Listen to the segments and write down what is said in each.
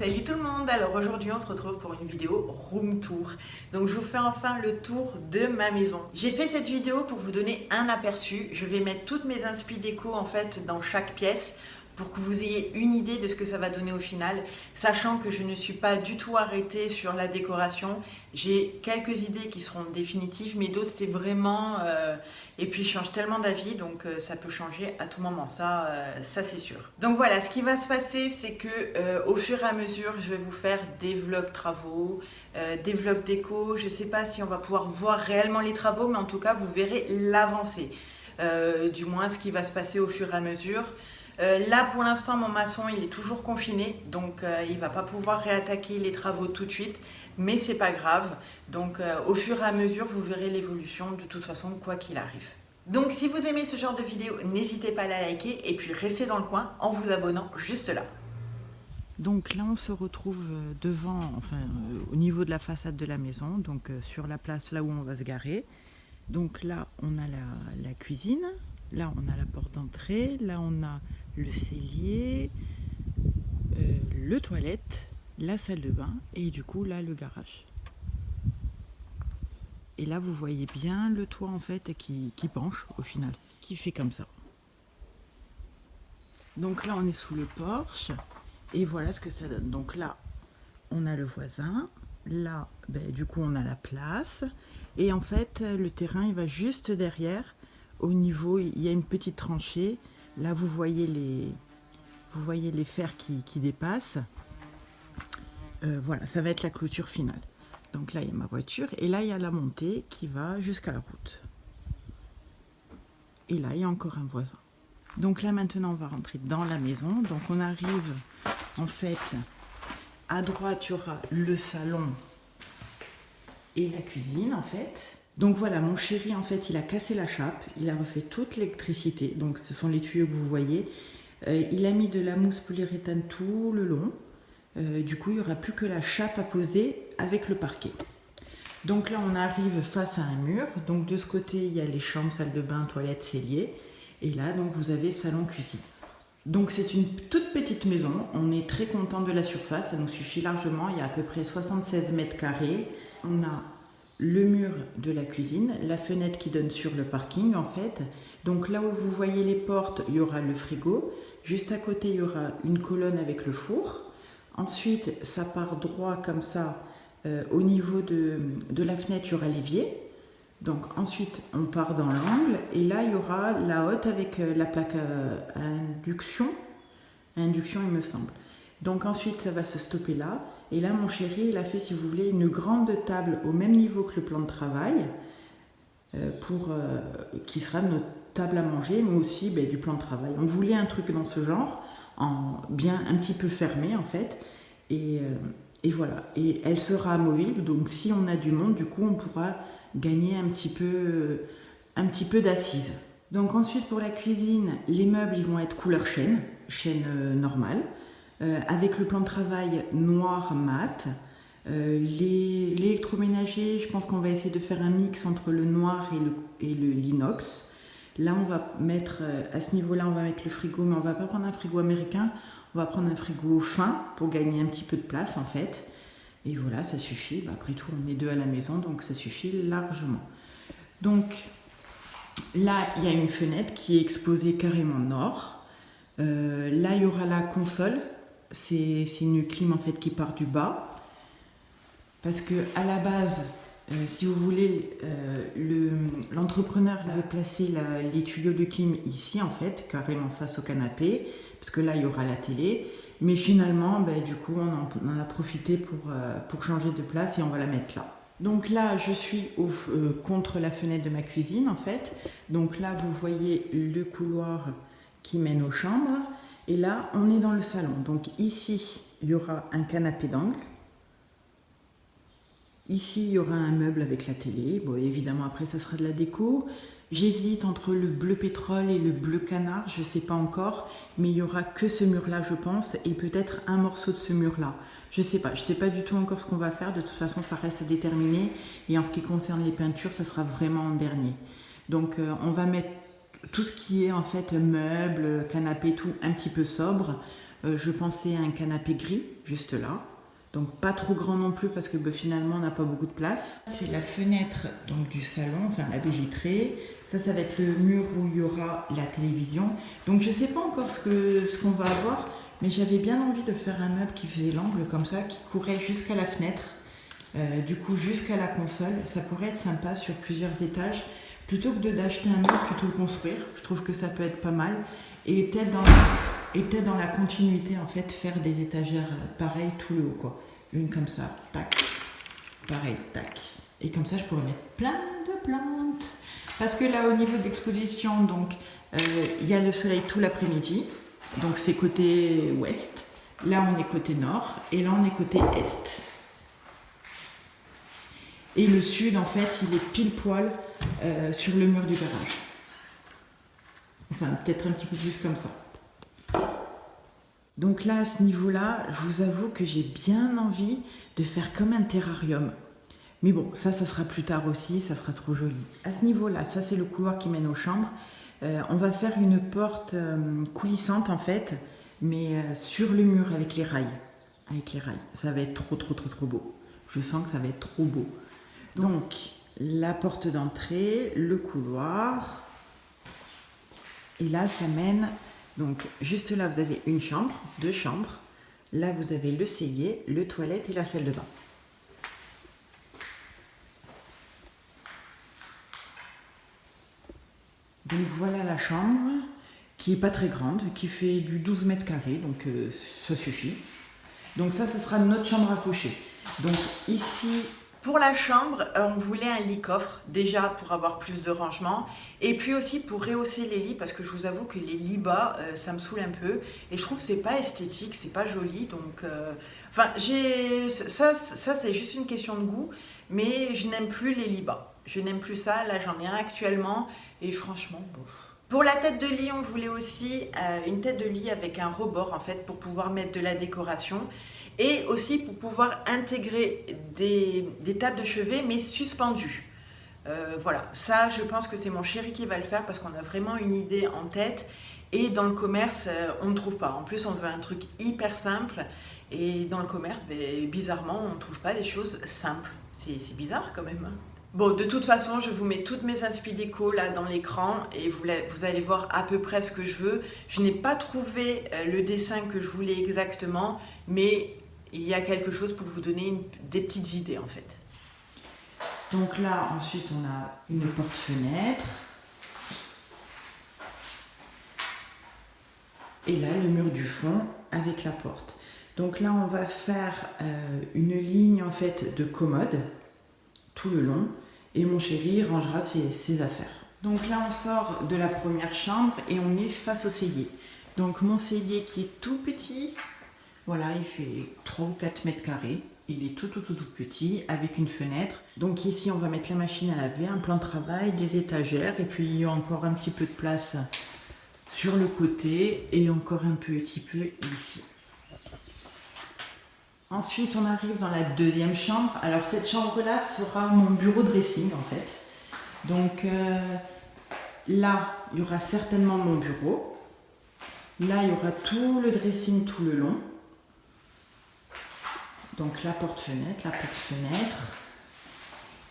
Salut tout le monde. Alors aujourd'hui on se retrouve pour une vidéo room tour. Donc je vous fais enfin le tour de ma maison. J'ai fait cette vidéo pour vous donner un aperçu. Je vais mettre toutes mes inspi déco en fait dans chaque pièce pour que vous ayez une idée de ce que ça va donner au final, sachant que je ne suis pas du tout arrêtée sur la décoration. J'ai quelques idées qui seront définitives, mais d'autres c'est vraiment... Et puis je change tellement d'avis, donc ça peut changer à tout moment, ça c'est sûr. Donc voilà, ce qui va se passer, c'est que au fur et à mesure, je vais vous faire des vlogs travaux, des vlogs déco. Je ne sais pas si on va pouvoir voir réellement les travaux, mais en tout cas, vous verrez l'avancée. Du moins, ce qui va se passer au fur et à mesure. Là pour l'instant mon maçon il est toujours confiné, donc il va pas pouvoir réattaquer les travaux tout de suite, mais c'est pas grave. Donc au fur et à mesure vous verrez l'évolution de toute façon quoi qu'il arrive. Donc si vous aimez ce genre de vidéo, n'hésitez pas à la liker et puis restez dans le coin en vous abonnant juste là. Donc là on se retrouve devant, enfin au niveau de la façade de la maison, donc sur la place là où on va se garer. Donc là on a la cuisine, là on a la porte d'entrée, là on a le cellier, le toilette, la salle de bain et du coup là le garage. Et là vous voyez bien le toit en fait qui penche au final, qui fait comme ça. Donc là on est sous le porche et voilà ce que ça donne. Donc là on a le voisin, là du coup on a la place et en fait le terrain il va juste derrière. Au niveau il y a une petite tranchée, là vous voyez les fers qui dépassent. Voilà, ça va être la clôture finale. Donc là il y a ma voiture et là il y a la montée qui va jusqu'à la route. Et là il y a encore un voisin. Donc là maintenant on va rentrer dans la maison. Donc on arrive en fait à droite, il y aura le salon et la cuisine en fait. Donc voilà, mon chéri en fait il a cassé la chape, il a refait toute l'électricité, donc ce sont les tuyaux que vous voyez. Il a mis de la mousse polyuréthane tout le long. Du coup il n'y aura plus que la chape à poser avec le parquet. Donc là on arrive face à un mur, donc de ce côté il y a les chambres, salle de bain, toilette, cellier. Et là donc vous avez salon, cuisine. Donc c'est une toute petite maison, on est très content de la surface, ça nous suffit largement, il y a à peu près 76 mètres carrés. On a le mur de la cuisine, la fenêtre qui donne sur le parking en fait. Donc là où vous voyez les portes, il y aura le frigo. Juste à côté, il y aura une colonne avec le four. Ensuite, ça part droit comme ça. Au niveau de la fenêtre, il y aura l'évier. Donc ensuite, on part dans l'angle. Et là, il y aura la hotte avec la plaque à induction. Induction, il me semble. Donc ensuite, ça va se stopper là. Et là, mon chéri, il a fait, si vous voulez, une grande table au même niveau que le plan de travail, qui sera notre table à manger, mais aussi du plan de travail. On voulait un truc dans ce genre, bien un petit peu fermé en fait. Et voilà. Et elle sera amovible, donc si on a du monde, du coup, on pourra gagner un petit peu d'assises. Donc ensuite, pour la cuisine, les meubles, ils vont être couleur chêne normale. Avec le plan de travail noir mat. L'électroménager, je pense qu'on va essayer de faire un mix entre le noir et le l'inox. Là, on va mettre, à ce niveau-là, on va mettre le frigo, mais on va pas prendre un frigo américain, on va prendre un frigo fin pour gagner un petit peu de place en fait. Et voilà, ça suffit. Après tout, on est deux à la maison, donc ça suffit largement. Donc là, il y a une fenêtre qui est exposée carrément nord. Là, il y aura la console. C'est une clim en fait qui part du bas parce que à la base si vous voulez l'entrepreneur avait placé les tuyaux de clim ici en fait carrément face au canapé parce que là il y aura la télé, mais finalement du coup on en a profité pour changer de place et on va la mettre là. Donc là je suis contre la fenêtre de ma cuisine en fait. Donc là vous voyez le couloir qui mène aux chambres. Et là, on est dans le salon. Donc ici, il y aura un canapé d'angle. Ici, il y aura un meuble avec la télé. Bon, évidemment, après, ça sera de la déco. J'hésite entre le bleu pétrole et le bleu canard. Je ne sais pas encore. Mais il n'y aura que ce mur-là, je pense. Et peut-être un morceau de ce mur-là. Je ne sais pas. Je ne sais pas du tout encore ce qu'on va faire. De toute façon, ça reste à déterminer. Et en ce qui concerne les peintures, ça sera vraiment en dernier. Donc, on va mettre tout ce qui est en fait meubles, canapé, tout un petit peu sobre. Je pensais à un canapé gris, juste là. Donc pas trop grand non plus parce que finalement on n'a pas beaucoup de place. C'est la fenêtre donc, du salon, enfin la baie vitrée. Ça va être le mur où il y aura la télévision. Donc je ne sais pas encore ce qu'on va avoir, mais j'avais bien envie de faire un meuble qui faisait l'angle comme ça, qui courait jusqu'à la fenêtre, du coup jusqu'à la console. Ça pourrait être sympa sur plusieurs étages. Plutôt que d'acheter un meuble, plutôt le construire. Je trouve que ça peut être pas mal. Et peut-être dans la continuité, en fait, faire des étagères pareilles tout le haut, quoi. Une comme ça, tac, pareil, tac. Et comme ça, je pourrais mettre plein de plantes. Parce que là, au niveau de l'exposition, donc, il y a le soleil tout l'après-midi. Donc, c'est côté ouest. Là, on est côté nord. Et là, on est côté est. Et le sud, en fait, il est pile poil sur le mur du garage. Enfin, peut-être un petit peu plus comme ça. Donc là, à ce niveau-là, je vous avoue que j'ai bien envie de faire comme un terrarium. Mais bon, ça sera plus tard aussi, ça sera trop joli. À ce niveau-là, ça c'est le couloir qui mène aux chambres. On va faire une porte coulissante en fait, mais sur le mur avec les rails. Avec les rails. Ça va être trop beau. Je sens que ça va être trop beau. Donc, la porte d'entrée, le couloir. Et là, ça mène... Donc, juste là, vous avez une chambre, 2 chambres. Là, vous avez le cellier, le toilette et la salle de bain. Donc, voilà la chambre, qui n'est pas très grande, qui fait du 12 mètres carrés, donc ça suffit. Donc ça, ce sera notre chambre à coucher. Donc, ici... Pour la chambre, on voulait un lit-coffre, déjà pour avoir plus de rangement, et puis aussi pour rehausser les lits, parce que je vous avoue que les lits bas, ça me saoule un peu, et je trouve que c'est pas esthétique, c'est pas joli, donc... Enfin, ça c'est juste une question de goût, mais je n'aime plus les lits bas. Je n'aime plus ça, là j'en ai un actuellement, et franchement, bof. Pour la tête de lit, on voulait aussi une tête de lit avec un rebord, en fait, pour pouvoir mettre de la décoration. Et aussi pour pouvoir intégrer des tables de chevet, mais suspendues. Voilà, ça je pense que c'est mon chéri qui va le faire parce qu'on a vraiment une idée en tête. Et dans le commerce, on ne trouve pas. En plus, on veut un truc hyper simple. Et dans le commerce, bizarrement, on ne trouve pas les choses simples. C'est bizarre quand même. Bon, de toute façon, je vous mets toutes mes inspi déco là dans l'écran et vous allez voir à peu près ce que je veux. Je n'ai pas trouvé le dessin que je voulais exactement, mais il y a quelque chose pour vous donner des petites idées en fait. Donc là, ensuite, on a une porte-fenêtre. Et là, le mur du fond avec la porte. Donc là, on va faire une ligne en fait de commode tout le long. Et mon chéri rangera ses affaires. Donc là, on sort de la première chambre et on est face au cellier. Donc mon cellier qui est tout petit, voilà, il fait 3 ou 4 mètres carrés. Il est tout petit avec une fenêtre. Donc ici, on va mettre la machine à laver, un plan de travail, des étagères. Et puis, il y a encore un petit peu de place sur le côté et encore un petit peu ici. Ensuite, on arrive dans la deuxième chambre. Alors, cette chambre-là sera mon bureau dressing, en fait. Donc, là, il y aura certainement mon bureau. Là, il y aura tout le dressing tout le long. Donc, la porte-fenêtre.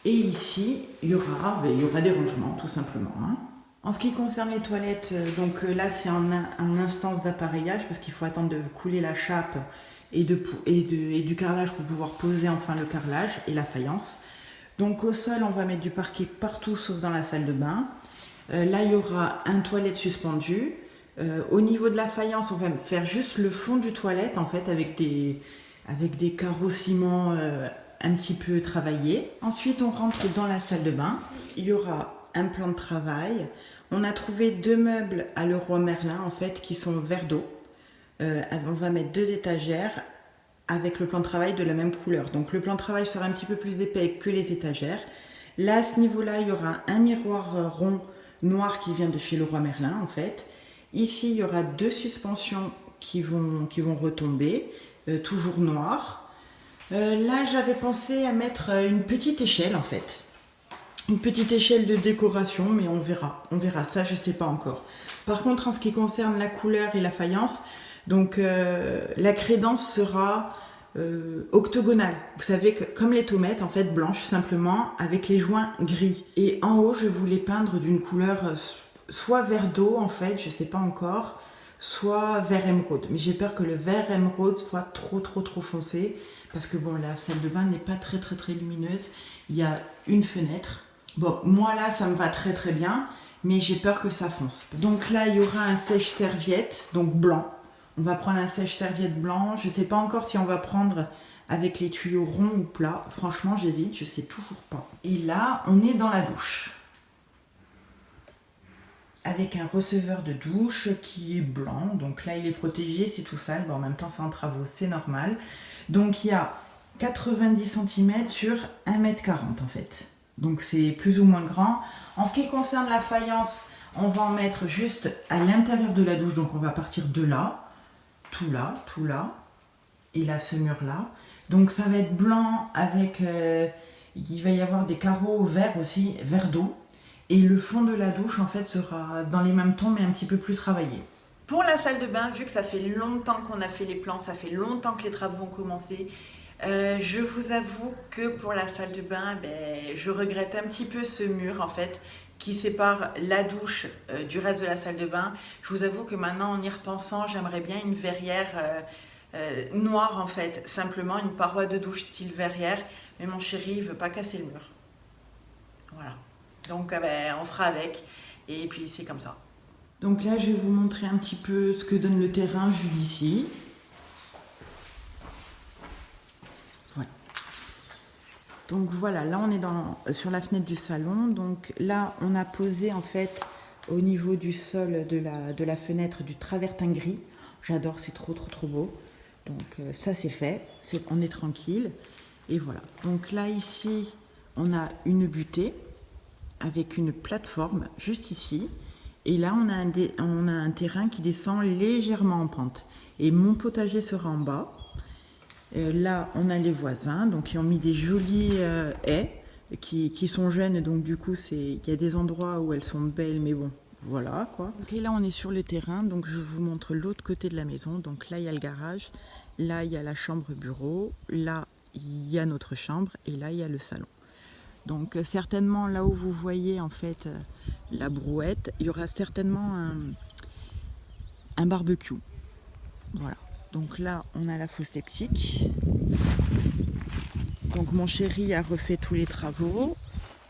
Et ici, il y aura des rangements, tout simplement. Hein. En ce qui concerne les toilettes, donc là, c'est en instance d'appareillage parce qu'il faut attendre de couler la chape et du carrelage pour pouvoir poser enfin le carrelage et la faïence. Donc au sol, on va mettre du parquet partout sauf dans la salle de bain. Là, il y aura un toilette suspendu. Au niveau de la faïence, on va faire juste le fond du toilette en fait avec des carreaux ciment un petit peu travaillés. Ensuite, on rentre dans la salle de bain. Il y aura un plan de travail. On a trouvé 2 meubles à Leroy Merlin en fait qui sont verre d'eau. On va mettre 2 étagères avec le plan de travail de la même couleur. Donc le plan de travail sera un petit peu plus épais que les étagères. Là, à ce niveau-là, il y aura un miroir rond noir qui vient de chez Leroy Merlin en fait. Ici, il y aura 2 suspensions qui vont retomber, toujours noires. Là, j'avais pensé à mettre une petite échelle en fait. Une petite échelle de décoration, mais on verra. Ça, je ne sais pas encore. Par contre, en ce qui concerne la couleur et la faïence, Donc la crédence sera octogonale. Vous savez que comme les tomates en fait blanches simplement avec les joints gris. Et en haut je voulais peindre d'une couleur soit vert d'eau en fait, je sais pas encore, soit vert émeraude. Mais j'ai peur que le vert émeraude soit trop foncé parce que bon la salle de bain n'est pas très lumineuse. Il y a une fenêtre. Bon moi là ça me va très bien. Mais j'ai peur que ça fonce. Donc là, il y aura un sèche-serviette, donc blanc. On va prendre un sèche-serviette blanc. Je ne sais pas encore si on va prendre avec les tuyaux ronds ou plats. Franchement, j'hésite, je ne sais toujours pas. Et là, on est dans la douche. Avec un receveur de douche qui est blanc. Donc là, il est protégé, c'est tout sale. Bon, en même temps, c'est en travaux, c'est normal. Donc il y a 90 cm sur 1,40 m en fait. Donc c'est plus ou moins grand. En ce qui concerne la faïence, on va en mettre juste à l'intérieur de la douche. Donc on va partir de là, tout là, et là ce mur là. Donc ça va être blanc avec, il va y avoir des carreaux verts aussi, vert d'eau. Et le fond de la douche en fait sera dans les mêmes tons mais un petit peu plus travaillé. Pour la salle de bain, vu que ça fait longtemps qu'on a fait les plans, ça fait longtemps que les travaux ont commencé, je vous avoue que pour la salle de bain, je regrette un petit peu ce mur en fait qui sépare la douche du reste de la salle de bain. Je vous avoue que maintenant en y repensant, j'aimerais bien une verrière noire en fait, simplement une paroi de douche style verrière, mais mon chéri il veut pas casser le mur. Voilà, donc on fera avec et puis c'est comme ça. Donc là je vais vous montrer un petit peu ce que donne le terrain vu d'ici. Donc voilà, là on est sur la fenêtre du salon. Donc là on a posé en fait au niveau du sol de la fenêtre du travertin gris. J'adore, c'est trop beau. Donc ça c'est fait, on est tranquille. Et voilà. Donc là ici on a une butée avec une plateforme juste ici. Et là on a un terrain qui descend légèrement en pente. Et mon potager sera en bas. Là, on a les voisins, donc ils ont mis des jolies haies qui sont jeunes, donc du coup, il y a des endroits où elles sont belles, mais bon, voilà quoi. Donc, et là, on est sur le terrain, donc je vous montre l'autre côté de la maison. Donc là, il y a le garage, là, il y a la chambre bureau, là, il y a notre chambre, et là, il y a le salon. Donc certainement, là où vous voyez en fait la brouette, il y aura certainement un barbecue. Voilà. Donc là, on a la fosse septique. Donc mon chéri a refait tous les travaux.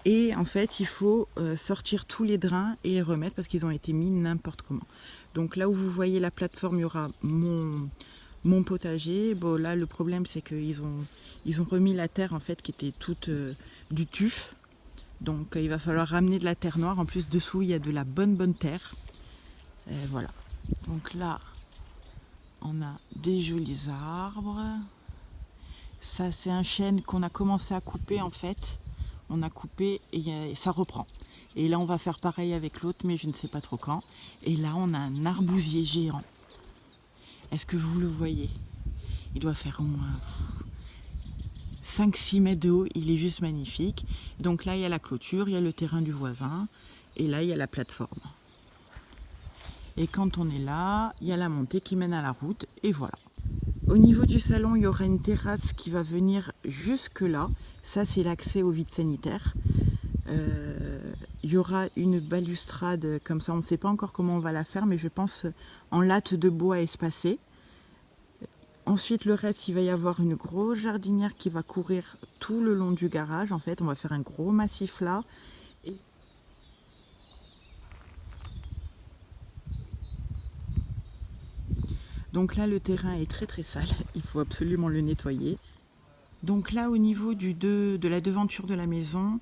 Et en fait, il faut sortir tous les drains et les remettre parce qu'ils ont été mis n'importe comment. Donc là où vous voyez la plateforme, il y aura mon potager. Bon, là, le problème, c'est qu'ils ont remis la terre en fait qui était toute du tuf. Donc il va falloir ramener de la terre noire. En plus, dessous, il y a de la bonne terre. Voilà. Donc là... on a des jolis arbres. Ça, c'est un chêne qu'on a commencé à couper en fait. On a coupé et ça reprend. Et là, on va faire pareil avec l'autre, mais je ne sais pas trop quand. Et là, on a un arbousier géant. Est-ce que vous le voyez? Il doit faire au moins 5-6 mètres de haut. Il est juste magnifique. Donc là, il y a la clôture, il y a le terrain du voisin. Et là, il y a la plateforme. Et quand on est là, il y a la montée qui mène à la route et voilà. Au niveau du salon, il y aura une terrasse qui va venir jusque là. Ça, c'est l'accès au vide sanitaire. Il y aura une balustrade comme ça. On ne sait pas encore comment on va la faire, mais je pense en latte de bois espacée. Ensuite, le reste, il va y avoir une grosse jardinière qui va courir tout le long du garage. En fait, on va faire un gros massif là. Donc là, le terrain est très sale, il faut absolument le nettoyer. Donc là, au niveau de la devanture de la maison,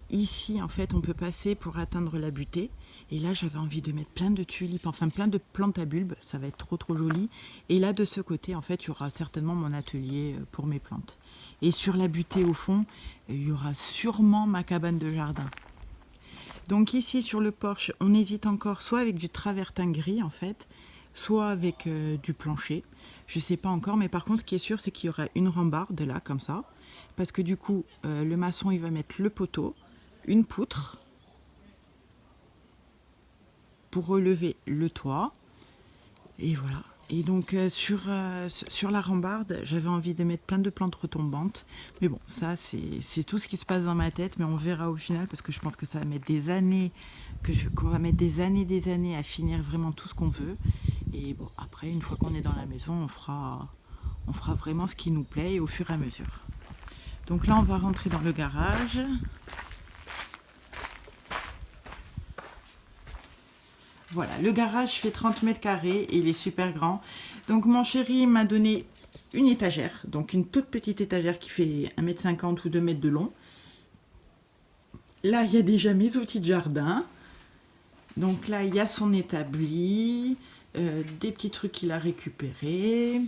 ici, en fait, on peut passer pour atteindre la butée. Et là, j'avais envie de mettre plein de tulipes, enfin plein de plantes à bulbes, ça va être trop joli. Et là, de ce côté, en fait, il y aura certainement mon atelier pour mes plantes. Et sur la butée, au fond, il y aura sûrement ma cabane de jardin. Donc ici, sur le porche, on hésite encore soit avec du travertin gris, en fait, soit avec du plancher, je sais pas encore, mais par contre ce qui est sûr c'est qu'il y aura une rambarde là comme ça, parce que du coup le maçon il va mettre le poteau, une poutre pour relever le toit, et voilà. Et donc sur la rambarde, j'avais envie de mettre plein de plantes retombantes. Mais bon, ça c'est tout ce qui se passe dans ma tête, mais on verra au final parce que je pense que ça va mettre des années, qu'on va mettre des années à finir vraiment tout ce qu'on veut. Et bon, après, une fois qu'on est dans la maison, on fera vraiment ce qui nous plaît et au fur et à mesure. Donc là, on va rentrer dans le garage. Voilà, le garage fait 30 mètres carrés et il est super grand. Donc mon chéri m'a donné une étagère, donc une toute petite étagère qui fait 1,50 m ou 2 mètres de long. Là, il y a déjà mes outils de jardin. Donc là, il y a son établi, des petits trucs qu'il a récupérés.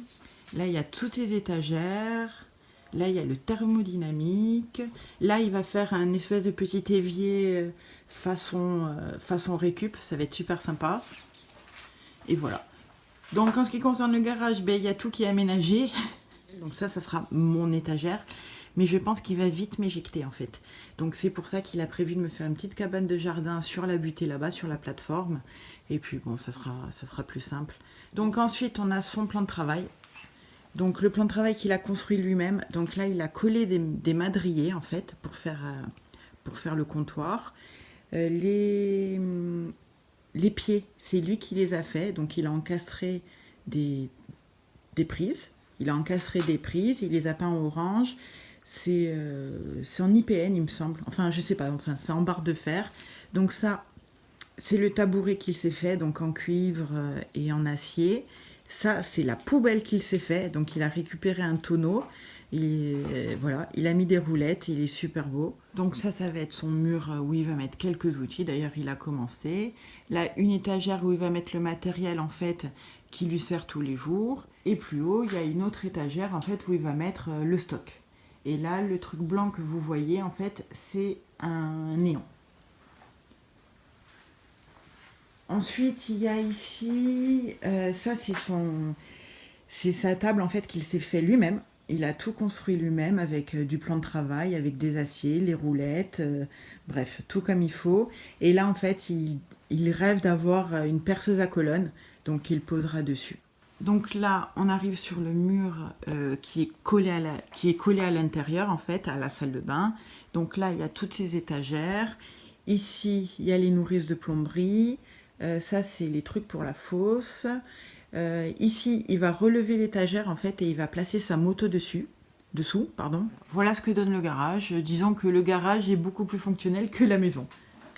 Là, il y a toutes les étagères. Là, il y a le thermodynamique. Là, il va faire un espèce de petit évier façon récup. Ça va être super sympa. Et voilà. Donc, en ce qui concerne le garage, ben, il y a tout qui est aménagé. Donc ça sera mon étagère. Mais je pense qu'il va vite m'éjecter en fait. Donc c'est pour ça qu'il a prévu de me faire une petite cabane de jardin sur la butée là-bas, sur la plateforme. Et puis bon, ça sera plus simple. Donc ensuite, on a son plan de travail. Donc le plan de travail qu'il a construit lui-même. Donc là, il a collé des madriers en fait pour faire le comptoir. Les pieds, c'est lui qui les a fait. Donc il a encastré des prises. Il a encastré des prises, il les a peints en orange. C'est en IPN, il me semble. Enfin, je sais pas. Enfin, c'est en barre de fer. Donc ça, c'est le tabouret qu'il s'est fait, donc en cuivre et en acier. Ça, c'est la poubelle qu'il s'est fait. Donc, il a récupéré un tonneau. Et voilà, il a mis des roulettes. Il est super beau. Donc, ça va être son mur où il va mettre quelques outils. D'ailleurs, il a commencé. Là, une étagère où il va mettre le matériel, en fait, qui lui sert tous les jours. Et plus haut, il y a une autre étagère, en fait, où il va mettre le stock. Et là, le truc blanc que vous voyez, en fait, c'est un néon. Ensuite, il y a ici, ça c'est sa table en fait qu'il s'est fait lui-même. Il a tout construit lui-même avec du plan de travail, avec des aciers, les roulettes, bref, tout comme il faut. Et là en fait, il rêve d'avoir une perceuse à colonne, donc il posera dessus. Donc là, on arrive sur le mur qui est collé à l'intérieur en fait, à la salle de bain. Donc là, il y a toutes ces étagères. Ici, il y a les nourrices de plomberie. Ça, c'est les trucs pour la fosse. Ici, il va relever l'étagère en fait et il va placer sa moto dessous. Voilà ce que donne le garage. Disons que le garage est beaucoup plus fonctionnel que la maison.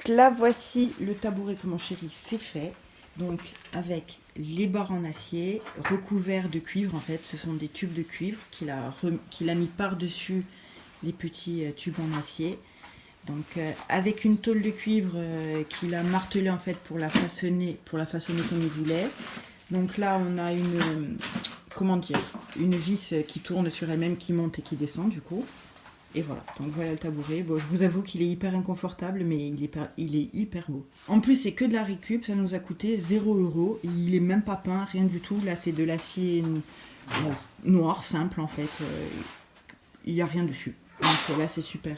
Là, voici le tabouret que mon chéri s'est fait. Donc, avec les barres en acier, recouverts de cuivre en fait. Ce sont des tubes de cuivre qu'il a mis par-dessus les petits tubes en acier. Donc avec une tôle de cuivre qu'il a martelée en fait pour la façonner comme il voulait. Donc là on a une vis qui tourne sur elle-même, qui monte et qui descend du coup. Et voilà, donc voilà le tabouret. Bon, je vous avoue qu'il est hyper inconfortable, mais il est hyper beau. En plus c'est que de la récup, ça nous a coûté 0 €. Il est même pas peint, rien du tout. Là c'est de l'acier noir, simple en fait. Il n'y a rien dessus. Donc là c'est super.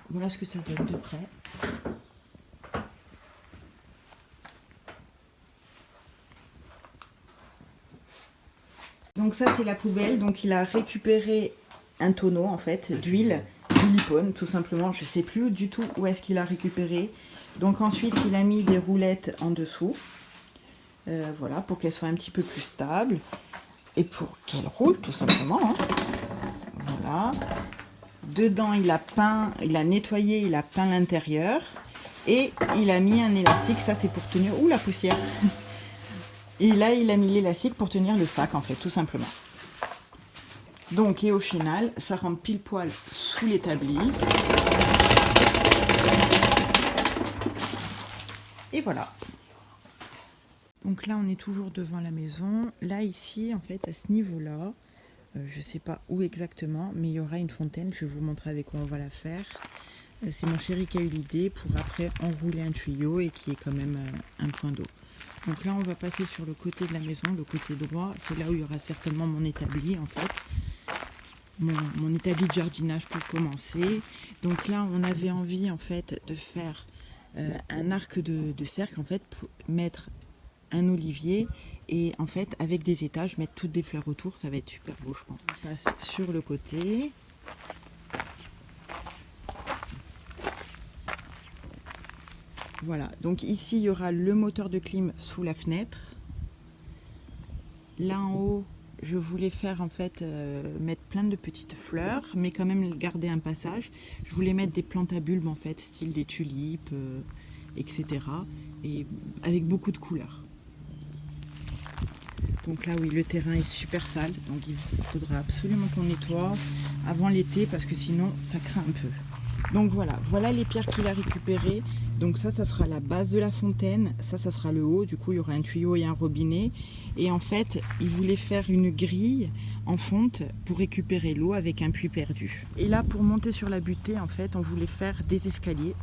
Voilà ce que ça donne de près. Donc ça c'est la poubelle. Donc il a récupéré un tonneau en fait d'huile, du lipone tout simplement. Je sais plus du tout où est-ce qu'il a récupéré. Donc ensuite il a mis des roulettes en dessous. Voilà, pour qu'elles soient un petit peu plus stables. Et pour qu'elles roulent tout simplement. Hein. Voilà. Dedans, il a nettoyé, il a peint l'intérieur. Et il a mis un élastique, ça c'est pour tenir... Ouh, la poussière. Et là, il a mis l'élastique pour tenir le sac, en fait, tout simplement. Donc, et au final, ça rentre pile poil sous l'établi. Et voilà. Donc là, on est toujours devant la maison. Là, ici, en fait, à ce niveau-là, je ne sais pas où exactement, mais il y aura une fontaine. Je vais vous montrer avec quoi on va la faire. C'est mon chéri qui a eu l'idée pour après enrouler un tuyau et qui est quand même un point d'eau. Donc là, on va passer sur le côté de la maison, le côté droit. C'est là où il y aura certainement mon établi, en fait. Mon établi de jardinage pour commencer. Donc là, on avait envie, en fait, de faire un arc de cercle, en fait, pour mettre un olivier et en fait avec des étages mettre toutes des fleurs autour, ça va être super beau je pense. On passe sur le côté. Voilà, donc ici il y aura le moteur de clim sous la fenêtre. Là en haut, je voulais faire en fait mettre plein de petites fleurs, mais quand même garder un passage. Je voulais mettre des plantes à bulbes en fait, style des tulipes, etc. Et avec beaucoup de couleurs. Donc là oui, le terrain est super sale, donc il faudra absolument qu'on nettoie avant l'été parce que sinon ça craint un peu. Donc voilà les pierres qu'il a récupérées. Donc ça sera la base de la fontaine, ça sera le haut, du coup il y aura un tuyau et un robinet. Et en fait, il voulait faire une grille en fonte pour récupérer l'eau avec un puits perdu. Et là, pour monter sur la butée, en fait, on voulait faire des escaliers,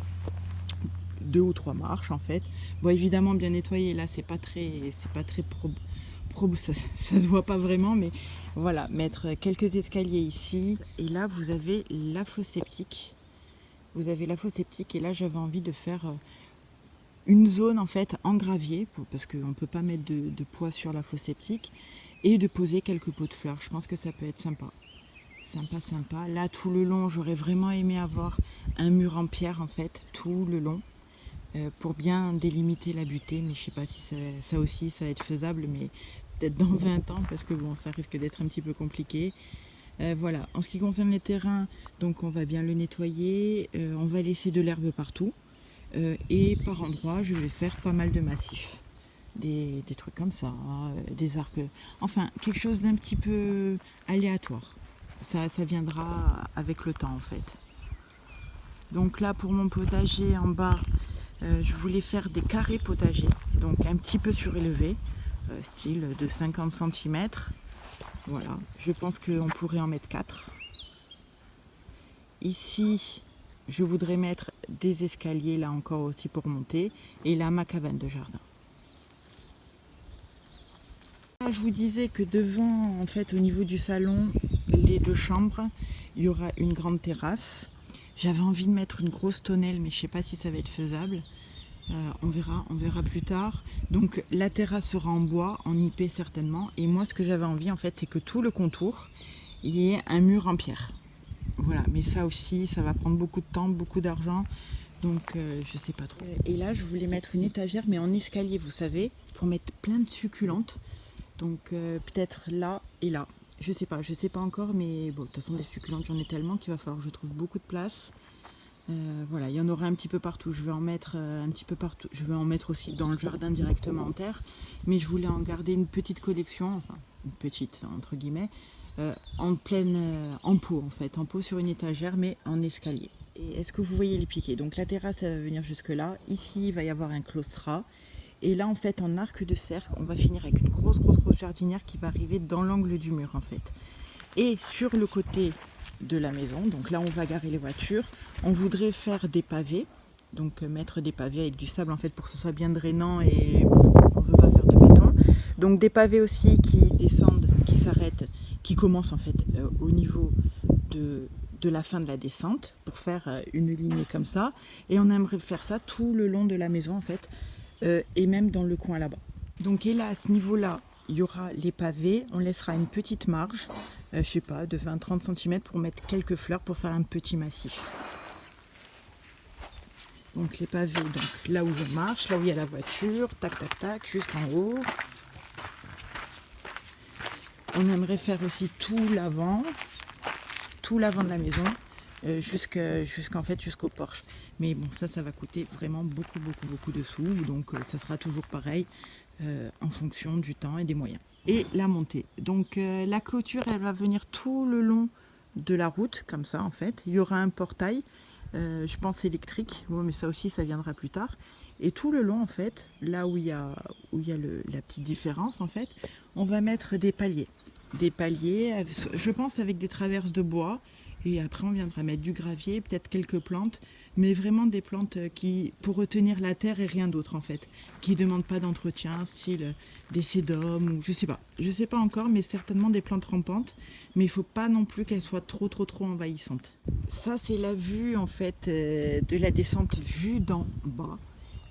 2 ou 3 marches en fait. Bon, évidemment bien nettoyé, là c'est pas très ça se voit pas vraiment, mais voilà, mettre quelques escaliers ici. Et là, vous avez la fosse septique. Vous avez la fosse septique et là j'avais envie de faire une zone en fait en gravier parce qu'on ne peut pas mettre de poids sur la fosse septique et de poser quelques pots de fleurs. Je pense que ça peut être sympa. Sympa. Là tout le long j'aurais vraiment aimé avoir un mur en pierre en fait tout le long pour bien délimiter la butée, mais je sais pas si ça aussi ça va être faisable, mais peut-être dans 20 ans parce que bon ça risque d'être un petit peu compliqué. Voilà, en ce qui concerne les terrains, donc on va bien le nettoyer, on va laisser de l'herbe partout et par endroits je vais faire pas mal de massifs, des trucs comme ça, des arcs, enfin quelque chose d'un petit peu aléatoire, ça viendra avec le temps en fait. Donc là pour mon potager en bas, je voulais faire des carrés potagers, donc un petit peu surélevé, style de 50 cm. Voilà, je pense qu'on pourrait en mettre 4. Ici, je voudrais mettre des escaliers là encore aussi pour monter. Et là, ma cabane de jardin. Là, je vous disais que devant, en fait, au niveau du salon, les 2 chambres, il y aura une grande terrasse. J'avais envie de mettre une grosse tonnelle, mais je ne sais pas si ça va être faisable. On verra plus tard. Donc la terrasse sera en bois, en IP certainement. Et moi ce que j'avais envie en fait c'est que tout le contour, il y ait un mur en pierre. Voilà, mais ça aussi ça va prendre beaucoup de temps, beaucoup d'argent. Donc je sais pas trop. Et là je voulais mettre une étagère mais en escalier vous savez, pour mettre plein de succulentes. Donc peut-être là et là. Je sais pas encore, mais bon de toute façon des succulentes j'en ai tellement qu'il va falloir que je trouve beaucoup de place. Voilà, il y en aura un petit peu partout. Je vais en mettre un petit peu partout. Je vais en mettre aussi dans le jardin directement en terre. Mais je voulais en garder une petite collection, enfin une petite entre guillemets, en pot en fait, en pot sur une étagère, mais en escalier. Et est-ce que vous voyez les piquets? Donc la terrasse elle va venir jusque là. Ici il va y avoir un claustrat. Et là en fait en arc de cercle, on va finir avec une grosse jardinière qui va arriver dans l'angle du mur en fait. Et sur le côté de la maison, donc là on va garer les voitures, on voudrait faire des pavés, donc mettre des pavés avec du sable en fait pour que ce soit bien drainant et on ne veut pas faire de béton. Donc des pavés aussi qui descendent, qui s'arrêtent, qui commencent en fait au niveau de la fin de la descente pour faire une lignée comme ça. Et on aimerait faire ça tout le long de la maison en fait et même dans le coin là-bas. Donc et là à ce niveau-là, il y aura les pavés, on laissera une petite marge, je sais pas, de 20-30 cm pour mettre quelques fleurs pour faire un petit massif. Donc les pavés, donc là où je marche, là où il y a la voiture, tac tac tac, jusqu'en haut. On aimerait faire aussi tout l'avant de la maison, jusqu'au porche. Mais bon, ça va coûter vraiment beaucoup de sous, donc ça sera toujours pareil. En fonction du temps et des moyens. Et la montée. Donc la clôture, elle va venir tout le long de la route, comme ça en fait. Il y aura un portail, je pense électrique, ouais, mais ça aussi, ça viendra plus tard. Et tout le long en fait, là où il y a la petite différence en fait, on va mettre des paliers. Des paliers, je pense avec des traverses de bois. Et après, on viendra mettre du gravier, peut-être quelques plantes, mais vraiment des plantes qui, pour retenir la terre et rien d'autre en fait, qui ne demandent pas d'entretien, style des sédums ou je sais pas encore, mais certainement des plantes rampantes, mais il ne faut pas non plus qu'elles soient trop envahissantes. Ça, c'est la vue en fait de la descente vue d'en bas.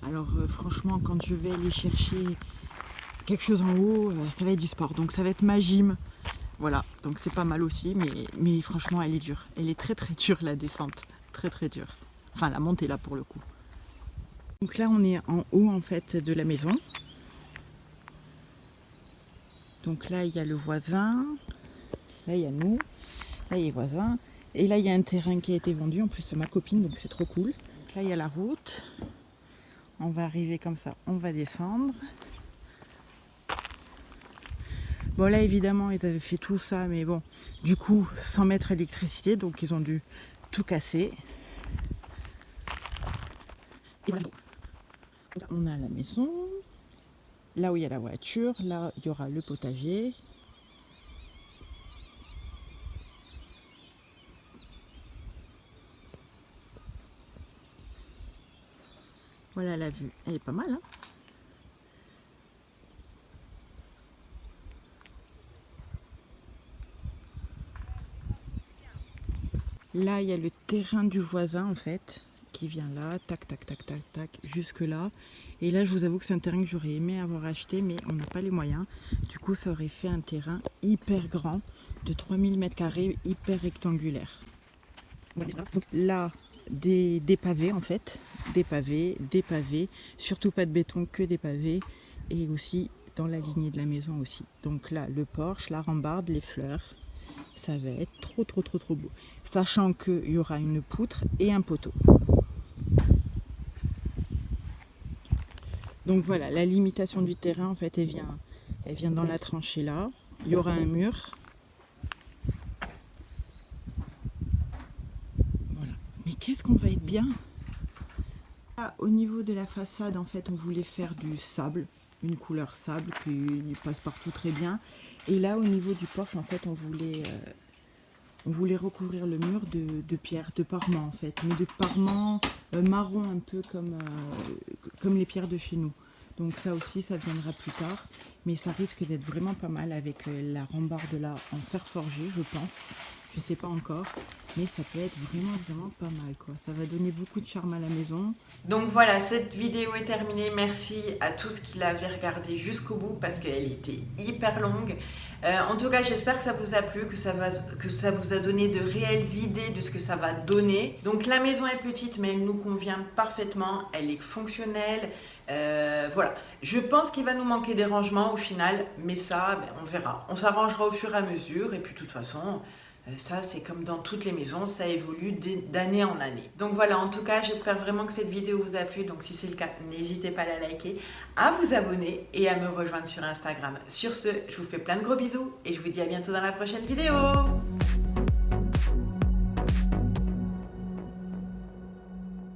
Alors franchement, quand je vais aller chercher quelque chose en haut, ça va être du sport. Donc ça va être ma gym. Voilà, donc c'est pas mal aussi, mais franchement elle est dure. Elle est très très dure la descente, très très dure. Enfin la montée là pour le coup. Donc là on est en haut en fait de la maison. Donc là il y a le voisin, là il y a nous, là il y a les voisins. Et là il y a un terrain qui a été vendu, en plus c'est ma copine donc c'est trop cool. Donc là il y a la route, on va arriver comme ça, on va descendre. Bon là évidemment ils avaient fait tout ça mais bon du coup sans mettre électricité donc ils ont dû tout casser. Et voilà. On a la maison, là où il y a la voiture, là il y aura le potager. Voilà la vue, elle est pas mal hein. Là, il y a le terrain du voisin, en fait, qui vient là, tac, tac, tac, tac, tac, jusque là. Et là, je vous avoue que c'est un terrain que j'aurais aimé avoir acheté, mais on n'a pas les moyens. Du coup, ça aurait fait un terrain hyper grand, de 3000 m², hyper rectangulaire. Donc là, des pavés, en fait, des pavés, surtout pas de béton, que des pavés, et aussi dans la lignée de la maison aussi. Donc là, le porche, la rambarde, les fleurs. Ça va être trop beau. Sachant qu'il y aura une poutre et un poteau. Donc voilà, la limitation du terrain, en fait, elle vient dans la tranchée là. Il y aura un mur. Voilà. Mais qu'est-ce qu'on va être bien! Là, au niveau de la façade, en fait, on voulait faire du sable, une couleur sable qui passe partout très bien. Et là, au niveau du porche, en fait, on voulait recouvrir le mur de pierre, de parement en fait, mais de parement marron un peu comme les pierres de chez nous. Donc ça aussi, ça viendra plus tard, mais ça risque d'être vraiment pas mal avec la rambarde là en fer forgé, je pense. Je sais pas encore, mais ça peut être vraiment pas mal quoi. Ça va donner beaucoup de charme à la maison. Donc voilà, cette vidéo est terminée. Merci à tous qui l'avaient regardée jusqu'au bout parce qu'elle était hyper longue. En tout cas, j'espère que ça vous a plu, que ça vous a donné de réelles idées de ce que ça va donner. Donc la maison est petite, mais elle nous convient parfaitement. Elle est fonctionnelle. Voilà, je pense qu'il va nous manquer des rangements au final, mais ça, on verra. On s'arrangera au fur et à mesure, et puis de toute façon, ça c'est comme dans toutes les maisons, ça évolue d'année en année. Donc voilà, en tout cas, j'espère vraiment que cette vidéo vous a plu. Donc si c'est le cas, n'hésitez pas à la liker, à vous abonner et à me rejoindre sur Instagram. Sur ce, je vous fais plein de gros bisous et je vous dis à bientôt dans la prochaine vidéo.